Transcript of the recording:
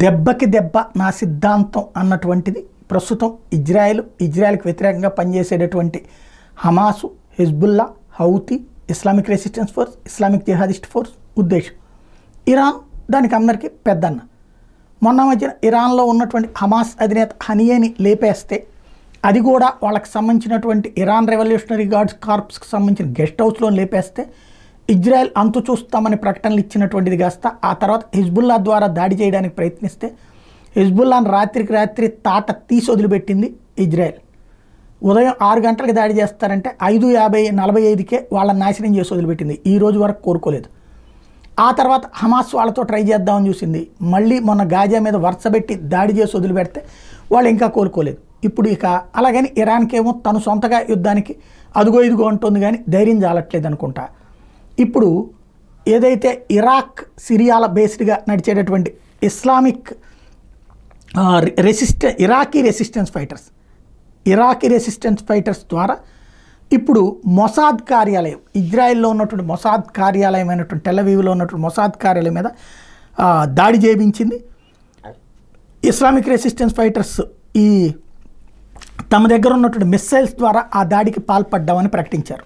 దెబ్బకి దెబ్బ నా సిద్ధాంతం అన్నటువంటిది ప్రస్తుతం ఇజ్రాయెల్కి వ్యతిరేకంగా పనిచేసేటటువంటి Hamas, Hezbollah, Houthi, Islamic resistance force, Islamic jihadist force ఉద్దేశం. ఇరాన్ దానికి అందరికీ పెద్దన్న. మొన్న మధ్యన ఇరాన్లో ఉన్నటువంటి హమాస్ అధినేత హనియేని లేపేస్తే అది కూడా వాళ్ళకి సంబంధించినటువంటి ఇరాన్ రెవల్యూషనరీ గార్డ్స్ కార్ప్స్కి సంబంధించిన గెస్ట్ హౌస్లో లేపేస్తే ఇజ్రాయెల్ అంతు చూస్తామని ప్రకటనలు ఇచ్చినటువంటిది కాస్త ఆ తర్వాత హిజ్బుల్లా ద్వారా దాడి చేయడానికి ప్రయత్నిస్తే హిజ్బుల్లాను రాత్రికి రాత్రి తాట తీసి వదిలిపెట్టింది ఇజ్రాయెల్. ఉదయం 6 గంటలకు దాడి చేస్తారంటే 5:45 వాళ్ళని నాశనం చేసి వదిలిపెట్టింది. ఈ రోజు వరకు కోరుకోలేదు. ఆ తర్వాత హమాస్ వాళ్ళతో ట్రై చేద్దామని చూసింది. మళ్ళీ మొన్న గాజా మీద వరుసబెట్టి దాడి చేసి వదిలిపెడితే వాళ్ళు ఇంకా కోరుకోలేదు. ఇప్పుడు ఇక అలాగని ఇరాన్కేమో తను సొంతగా యుద్ధానికి అదుగో ఇదిగో ఉంటుంది కానీ ధైర్యం చాలట్లేదు అనుకుంటా. ఇప్పుడు ఏదైతే సిరియాల బేస్డ్గా నడిచేటటువంటి ఇస్లామిక్ ఇరాకీ రెసిస్టెన్స్ ఫైటర్స్ ద్వారా ఇప్పుడు మొసాద్ కార్యాలయం, ఇజ్రాయెల్లో ఉన్నటువంటి మొసాద్ కార్యాలయం అయినటువంటి టెల్ అవీవ్లో ఉన్నటువంటి మొసాద్ కార్యాలయం మీద దాడి చేయించింది. ఇస్లామిక్ రెసిస్టెన్స్ ఫైటర్స్ తమ దగ్గర ఉన్నటువంటి మిస్సైల్స్ ద్వారా ఆ దాడికి పాల్పడ్డామని ప్రకటించారు.